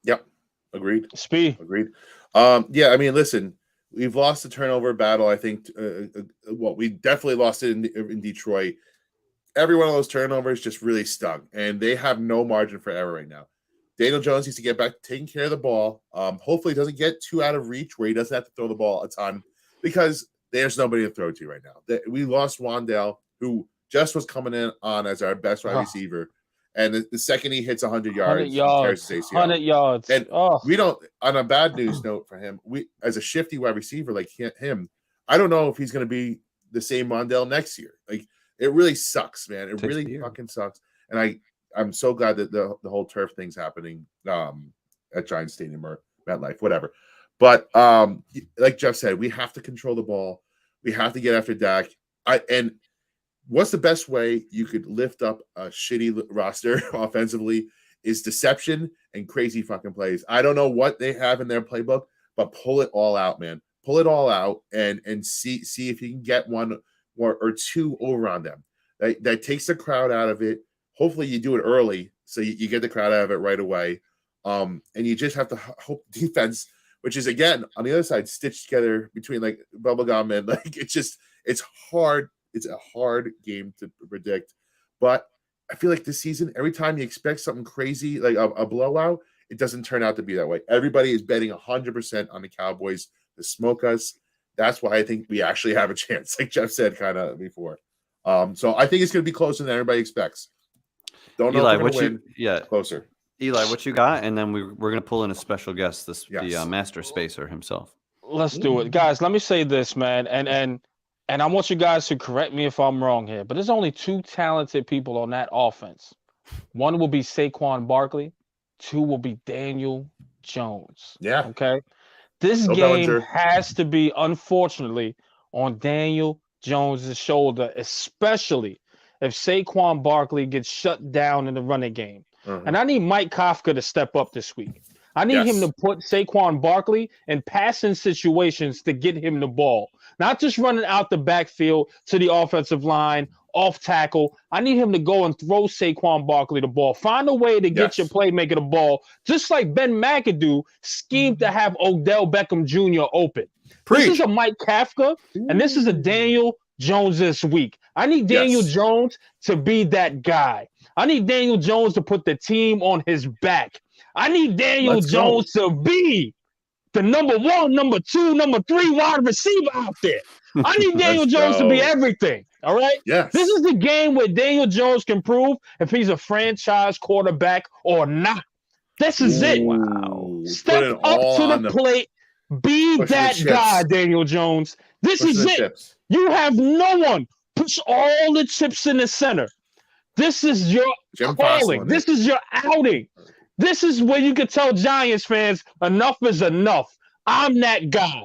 Yep. Agreed. Agreed. Yeah, I mean, listen, we've lost the turnover battle. I think, we definitely lost it in Detroit. Every one of those turnovers just really stung, and they have no margin for error right now. Daniel Jones needs to get back to taking care of the ball. Hopefully, he doesn't get too out of reach where he doesn't have to throw the ball a ton, because there's nobody to throw to right now. We lost Wan'Dale, who just was coming in on as our best wide receiver. And the second he hits 100 yards, 100 yards. And we don't, on a bad news note for him, we, as a shifty wide receiver like him, I don't know if he's going to be the same Wan'Dale next year. Like, it really sucks, man. It really fucking sucks. And I'm so glad that the whole turf thing's happening at Giants Stadium or MetLife, whatever. But like Jeff said, we have to control the ball. We have to get after Dak. And what's the best way you could lift up a shitty roster offensively is deception and crazy fucking plays. I don't know what they have in their playbook, but pull it all out, man. Pull it all out and see if you can get one or two over on them. That takes the crowd out of it. Hopefully you do it early so you get the crowd out of it right away. And you just have to hope defense, which is, again, on the other side, stitched together between like bubblegum and like it's hard. It's a hard game to predict. But I feel like this season, every time you expect something crazy, like a blowout, it doesn't turn out to be that way. Everybody is betting 100% on the Cowboys to smoke us. That's why I think we actually have a chance, like Jeff said kind of before. So I think it's going to be closer than everybody expects. Don't know Eli, if we're going to win. Closer. Eli, what you got? And then we're going to pull in a special guest, the master spacer himself. Let's do it. Guys, let me say this, man. And I want you guys to correct me if I'm wrong here, but there's only 2 talented people on that offense. One will be Saquon Barkley. 2 will be Daniel Jones. Yeah. Okay. This game has to be, unfortunately, on Daniel Jones' shoulder, especially if Saquon Barkley gets shut down in the running game. And I need Mike Kafka to step up this week. I need him to put Saquon Barkley in passing situations to get him the ball, not just running out the backfield to the offensive line, off tackle. I need him to go and throw Saquon Barkley the ball. Find a way to get your playmaker the ball, just like Ben McAdoo schemed to have Odell Beckham Jr. open. This is a Mike Kafka, and this is a Daniel Jones this week. I need Daniel Jones to be that guy. I need Daniel Jones to put the team on his back. I need Daniel Jones to be the number 1, number 2, number 3 wide receiver out there. I need Daniel Jones to be everything. All right? Yes. This is the game where Daniel Jones can prove if he's a franchise quarterback or not. This is it. Wow. Step up to the plate. Be that guy, Daniel Jones. This is it. Chips. You have no one. Push all the chips in the center. This is your calling. This is your outing. This is where you can tell Giants fans, enough is enough. I'm that guy.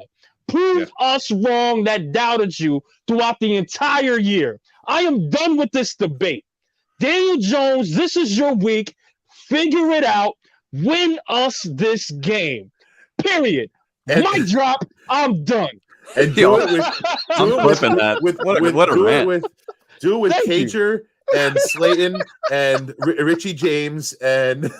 Prove us wrong that doubted you throughout the entire year. I am done with this debate. Daniel Jones, this is your week. Figure it out. Win us this game. Period. Mic drop. I'm done. And do it with Cager and Slayton and Richie James and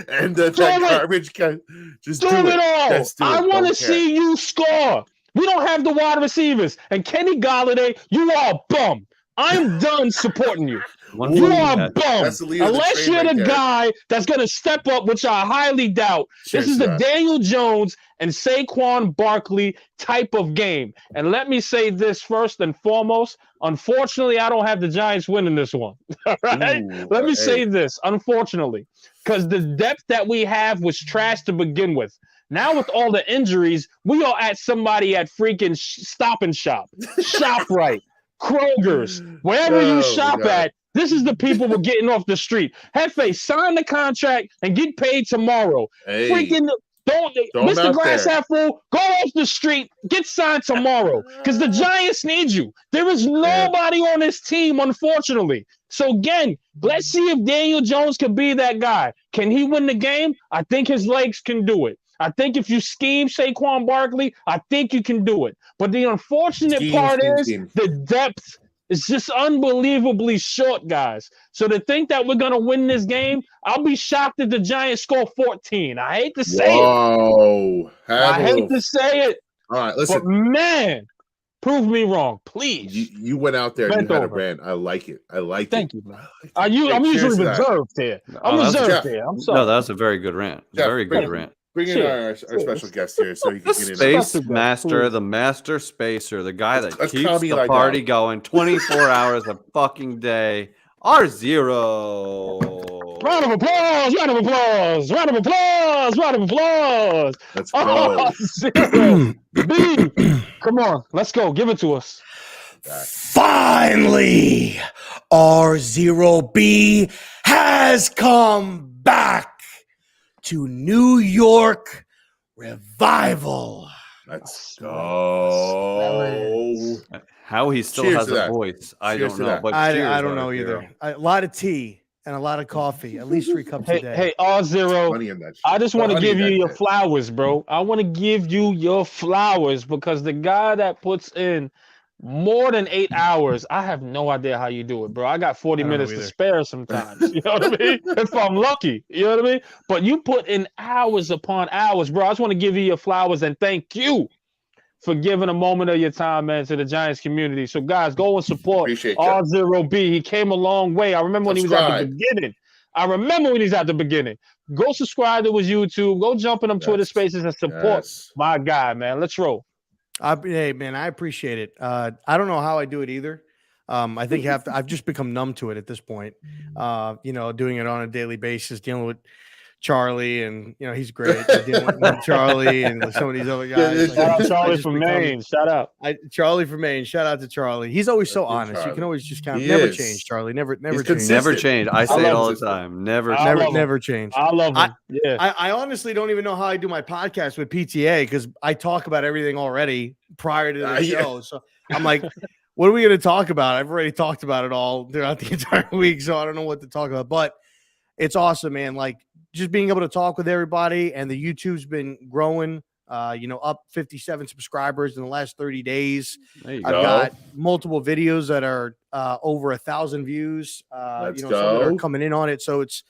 that garbage guy. Just do it all. I want to see you score. We don't have the wide receivers. And Kenny Golladay, you are a bum. I'm done supporting you. You are a bum. Unless you're the guy that's going to step up, which I highly doubt. This is the Daniel Jones and Saquon Barkley type of game. And let me say this first and foremost. Unfortunately, I don't have the Giants winning this one. All right? Let me say this, unfortunately, because the depth that we have was trash to begin with. Now with all the injuries, we are at somebody at freaking Stop and Shop, ShopRite, Kroger's, wherever you shop at. This is the people we're getting off the street. Hefe, sign the contract and get paid tomorrow. Hey, freaking don't Mr. Glass half full, go off the street, get signed tomorrow. Because the Giants need you. There is nobody on this team, unfortunately. So again, let's see if Daniel Jones can be that guy. Can he win the game? I think his legs can do it. I think if you scheme Saquon Barkley, I think you can do it. But the unfortunate part is the depth is just unbelievably short, guys. So to think that we're going to win this game, I'll be shocked if the Giants score 14. I hate to say it. I hate to say it. All right, listen. But, man, prove me wrong, please. You went out there and you had a brand. I like it. Thank you, man. I'm usually reserved here. I'm reserved here. I'm sorry. No, that's a very good rant. Very good rant. Bring in our special guest here so you can get in. Space Master, the Master Spacer, the guy that keeps the party going 24 hours a fucking day. R0. Round of applause! Round of applause! Round of applause! Round of applause! Let's go. B, come on, let's go. Give it to us. Finally, R0B has come back to New York Revival. Let's go. How he still has a voice, I don't know. But I don't know either. A lot of tea and a lot of coffee, at least 3 cups a day. Hey, R0, I just want to give you your flowers, bro. I want to give you your flowers because the guy that puts in more than 8 hours, I have no idea how you do it, bro. I got 40 minutes to spare sometimes. You know what I mean? If I'm lucky, you know what I mean? But you put in hours upon hours, bro. I just want to give you your flowers and thank you for giving a moment of your time, man, to the Giants community. So, guys, go and support R0B. He came a long way. I remember when he was at the beginning. Go subscribe to his YouTube. Go jump in them Twitter spaces and support my guy, man. Let's roll. Hey, man, I appreciate it. I don't know how I do it either. I think I've just become numb to it at this point. Doing it on a daily basis, dealing with Charlie, and he's great. Dealing with Charlie and some of these other guys. Shout out Charlie from Maine. Shout out. Charlie from Maine. Shout out to Charlie. He's always so honest. Charlie. You can always just kind of never change, Charlie. Never change. Never change. I say it all the time. Never change. I love him. I honestly don't even know how I do my podcast with PTA because I talk about everything already prior to the show. So I'm like, what are we going to talk about? I've already talked about it all throughout the entire week, so I don't know what to talk about. But it's awesome, man. Like, just being able to talk with everybody, and the YouTube's been growing, up 57 subscribers in the last 30 days. I've got multiple videos that are over 1,000 views, some that are coming in on it. So it's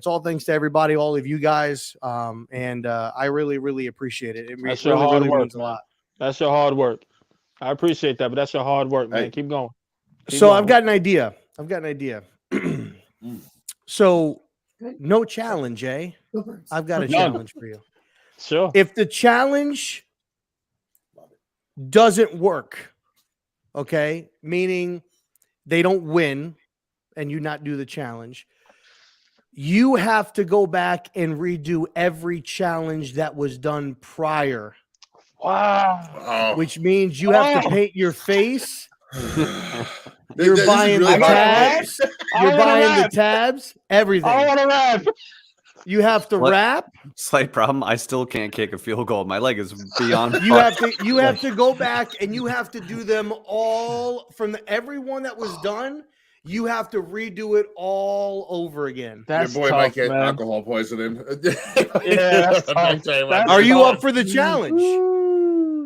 all thanks to everybody, all of you guys. And I really, really appreciate it. That's your hard work, means a lot. That's your hard work. I appreciate that, but that's your hard work, man. Keep going. I've got an idea. So no challenge, eh? I've got a challenge for you. Sure. If the challenge doesn't work, okay, meaning they don't win and you not do the challenge, you have to go back and redo every challenge that was done prior. Wow. Which means you have to paint your face. You're buying the tabs. You're buying the tabs. Everything. I want to rap. You have to rap. Slight problem. I still can't kick a field goal. My leg is beyond. You have to go back and you have to do them all from everyone that was done. you have to redo it all over again. Your boy might get alcohol poisoning. Yeah, that's tough. Are you up for the challenge?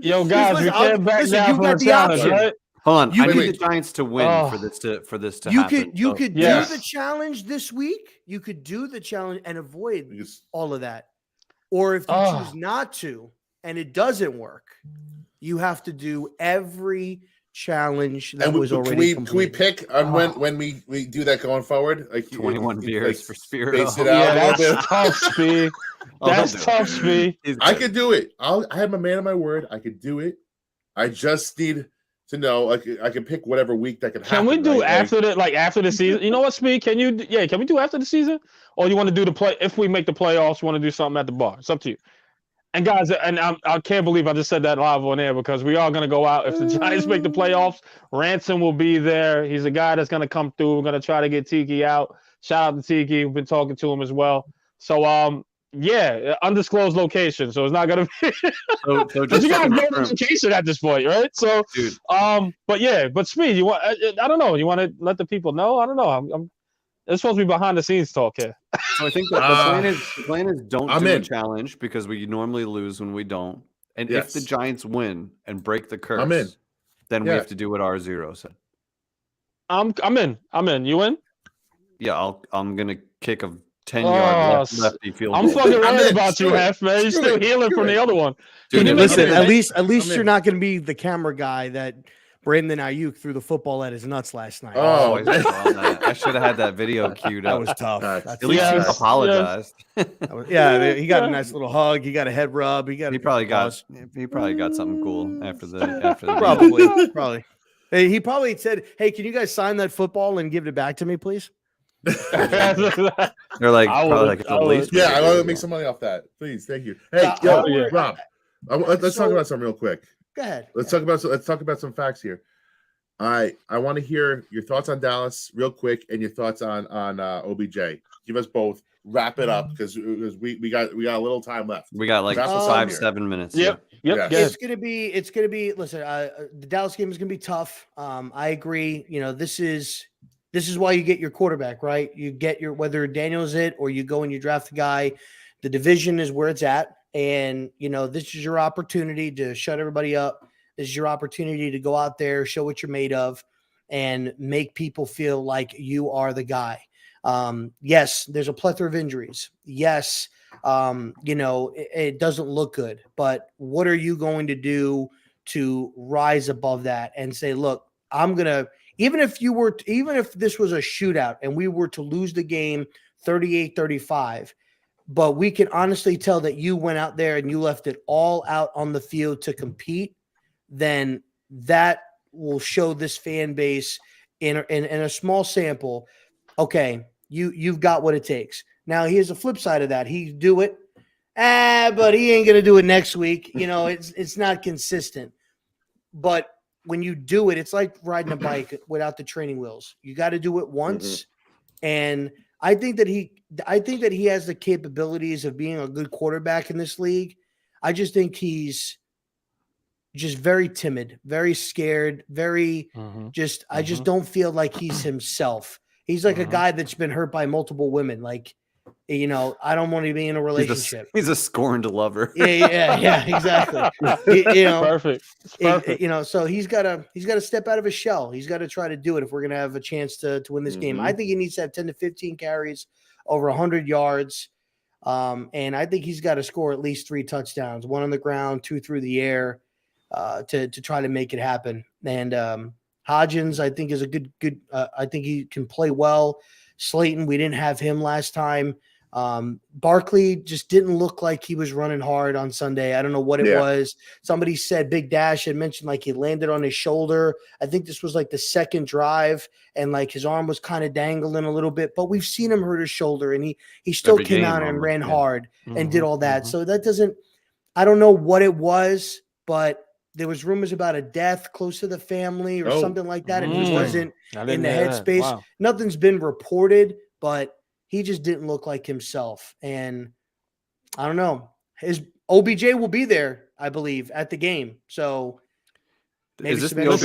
Yo, guys, we can't back down from the challenge, right? Hold on, I need the Giants to win for this to happen. You could do the challenge this week. You could do the challenge and avoid all of that. Or if you choose not to and it doesn't work, you have to do every challenge that was already completed. Can we pick on when we do that going forward? Like 21 beers for Spiro. Space it out a little bit. Tough, Speed. That's tough, Speed. I could do it. I have a man of my word. I could do it. I just need to know. I can pick whatever week that can happen. Can we do after the season? You know what, Speed? Can we do after the season? Or you want to do the play? If we make the playoffs, you want to do something at the bar? It's up to you. And guys, I can't believe I just said that live on air because we are going to go out. If the Giants make the playoffs, Ransom will be there. He's a guy that's going to come through. We're going to try to get Tiki out. Shout out to Tiki. We've been talking to him as well. So, undisclosed location. So it's not going to be. So just you got to go to location at this point, right? So, dude. But Speed, you want? I don't know. You want to let the people know? I don't know. It's supposed to be behind the scenes talk here. So I think the plan is don't do a challenge because we normally lose when we don't. And if the Giants win and break the curse, then we have to do what R0 said. I'm in. You in? Yeah, I'm gonna kick a 10-yard lefty field goal. I'm fucking worried about you, Hef, man. You're still healing from the other one. Dude, listen, at least you're not gonna be the camera guy that Brandon Ayuk threw the football at his nuts last night. I should have had that video queued up. That was tough. At least he apologized. He got a nice little hug. He got a head rub. He probably got something cool after the probably. Hey, he probably said, "Hey, can you guys sign that football and give it back to me, please?" They're like, I want to make some money off that. Please, thank you. Hey, Rob, let's talk about something real quick. Go ahead. Let's talk about some facts here. I want to hear your thoughts on Dallas real quick and your thoughts on OBJ. Give us both. Wrap it up because we got a little time left. We got like 5-7 minutes. Yep. It's gonna be. Listen, the Dallas game is gonna be tough. I agree. You know, this is why you get your quarterback, right? You get whether Daniel's it or you go and you draft the guy. The division is where it's at. And, you know, this is your opportunity to shut everybody up. This is your opportunity to go out there, show what you're made of, and make people feel like you are the guy. Yes, there's a plethora of injuries. Yes, it doesn't look good. But what are you going to do to rise above that and say, look, I'm going to – even if this was a shootout and we were to lose the game 38-35 – but we can honestly tell that you went out there and you left it all out on the field to compete, then that will show this fan base in a small sample, okay, you've got what it takes. Now, here's the flip side of that. He do it, but he ain't going to do it next week. You know, it's not consistent. But when you do it, it's like riding a bike without the training wheels. You got to do it once, and I think that he has the capabilities of being a good quarterback in this league. I just think he's just very timid, very scared, very I just don't feel like he's himself. He's like a guy that's been hurt by multiple women. Like, you know, I don't want to be in a relationship. He's a scorned lover. Yeah, exactly. Perfect. So he's got to step out of his shell. He's got to try to do it if we're going to have a chance to win this game. I think he needs to have 10 to 15 carries, over 100 yards. And I think he's got to score at least 3 touchdowns, 1 on the ground, 2 through the air, to try to make it happen. And Hodgins, I think, is a good. I think he can play well. Slayton, we didn't have him last time. Barkley just didn't look like he was running hard on Sunday. I don't know what it was. Somebody said Big Dash had mentioned like he landed on his shoulder. I think this was like the second drive and like his arm was kind of dangling a little bit, but we've seen him hurt his shoulder and he still came out and ran hard and did all that. So that doesn't, I don't know what it was, but there was rumors about a death close to the family or something like that. And he wasn't in the headspace. Wow. Nothing's been reported, but he just didn't look like himself. And I don't know. His OBJ will be there, I believe, at the game. So maybe is this the OBJ?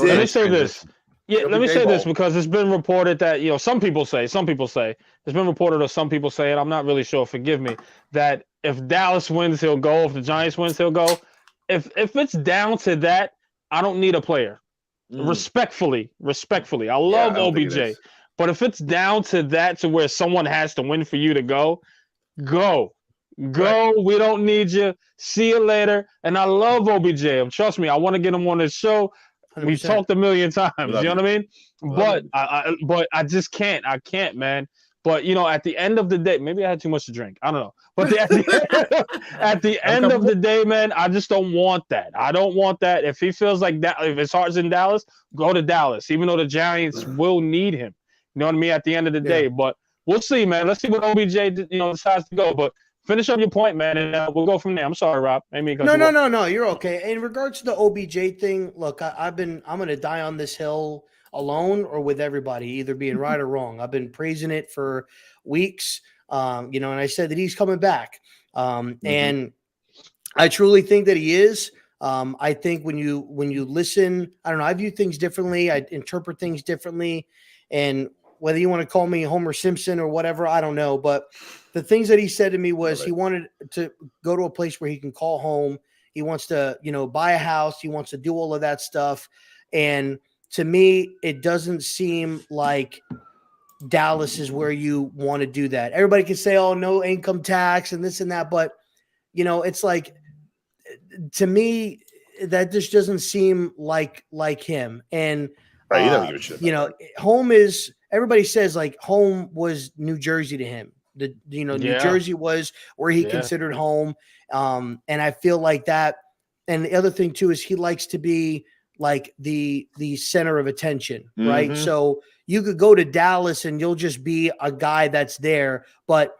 Let me say this. Yeah, let me say this because it's been reported that, some people say, it's been reported, or some people say, and I'm not really sure, forgive me, that if Dallas wins, he'll go. If the Giants wins, he'll go. If it's down to that, I don't need a player. Respectfully. I love OBJ. But if it's down to that, to where someone has to win for you to go. Right. We don't need you. See you later. And I love OBJ. Trust me, I want to get him on this show. 100%. We've talked a million times. You know what I mean? But I just can't. I can't, man. But at the end of the day, maybe I had too much to drink. I don't know. But at the end of the day, man, I just don't want that. I don't want that. If he feels like that, if his heart's in Dallas, go to Dallas. Even though the Giants will need him. You know what I mean? At the end of the day, but we'll see, man. Let's see what OBJ decides to go. But finish up your point, man, and we'll go from there. I'm sorry, Rob. No. You're okay. In regards to the OBJ thing, look, I'm going to die on this hill alone or with everybody, either being right or wrong. I've been praising it for weeks, and I said that he's coming back. And I truly think that he is. I think when you listen, I don't know, I view things differently. I interpret things differently. And whether you want to call me Homer Simpson or whatever, I don't know. But the things that he said to me was he wanted to go to a place where he can call home. He wants to, buy a house. He wants to do all of that stuff. And to me, it doesn't seem like Dallas is where you want to do that. Everybody can say, oh, no income tax and this and that. But, it's like, to me, that just doesn't seem like him. And, home is, everybody says like home was New Jersey to him. New Jersey was where he considered home. And I feel like that. And the other thing too is he likes to be like the center of attention, right? So you could go to Dallas and you'll just be a guy that's there, but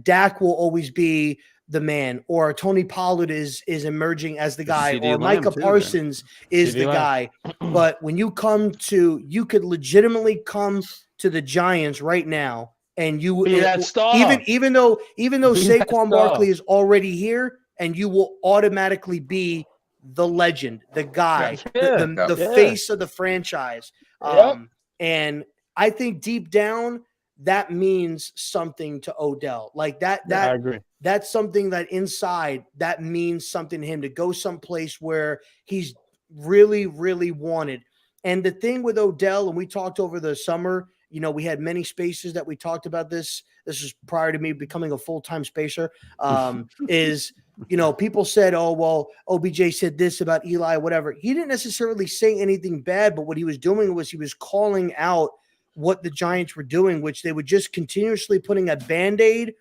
Dak will always be the man, or Tony Pollard is emerging as the guy, or Micah Parsons is the guy. But when you could legitimately come to the Giants right now, and you even though Saquon Barkley is already here, and you will automatically be the legend, the guy, the face of the franchise. And I think deep down that means something to Odell. Like that I agree. That's something that inside that means something to him, to go someplace where he's really, really wanted. And the thing with Odell, and we talked over the summer, we had many spaces that we talked about this. This is prior to me becoming a full-time spacer. Is, people said, oh, well, OBJ said this about Eli, whatever. He didn't necessarily say anything bad, but what he was doing was he was calling out what the Giants were doing, which they were just continuously putting a Band-Aid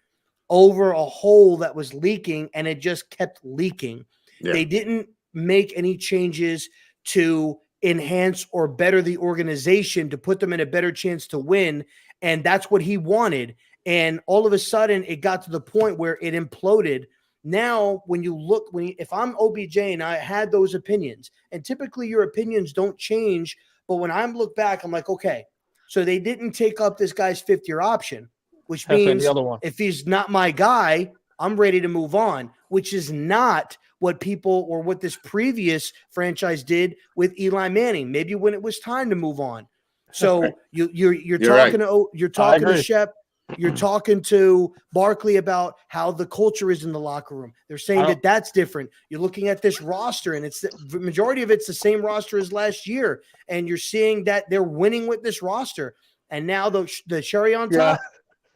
over a hole that was leaking, and it just kept leaking. Yeah. They didn't make any changes to enhance or better the organization to put them in a better chance to win. And that's what he wanted. And all of a sudden it got to the point where it imploded. Now, when you look, if I'm OBJ and I had those opinions, and typically your opinions don't change, but when I look back, I'm like, okay, so they didn't take up this guy's 5th-year option, which means if he's not my guy, I'm ready to move on, which is not what people or what this previous franchise did with Eli Manning. Maybe when it was time to move on. So you're talking to Shep, you're talking to Barkley about how the culture is in the locker room. They're saying that's different. You're looking at this roster, and it's the majority of it's the same roster as last year, and you're seeing that they're winning with this roster. And now the cherry on top,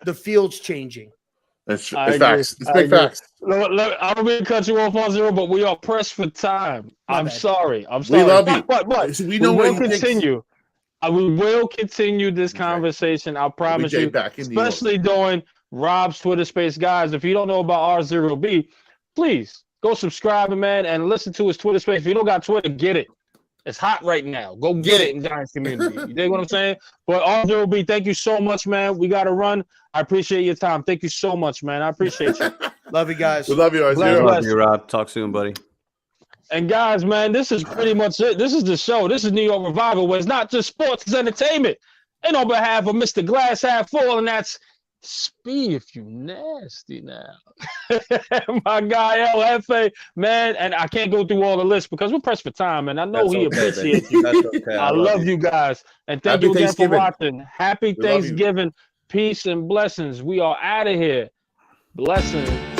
the field's changing. It's facts. It's big facts. Look, I don't mean to cut you off on zero, but we are pressed for time. I'm sorry. We love you. But we will continue. We will continue this conversation. I promise you, especially during Rob's Twitter space. Guys, if you don't know about R0B, please go subscribe, man, and listen to his Twitter space. If you don't got Twitter, get it. It's hot right now. Go get it in Giants community. You dig what I'm saying? But R0B, thank you so much, man. We got to run. I appreciate your time. Thank you so much, man. I appreciate you. Love you guys. We love you, R0. Love you, Rob. Talk soon, buddy. And guys, man, this is pretty much it. This is the show. This is New York Revival, where it's not just sports, it's entertainment. And on behalf of Mr. Glass Half Full, and that's Speed, if you nasty now. My guy LFA, man, and I can't go through all the lists because we're pressed for time, and I know he appreciates you. That's okay. I love you guys, and thank you again for watching. Happy Thanksgiving, peace and blessings. We are out of here. Blessings.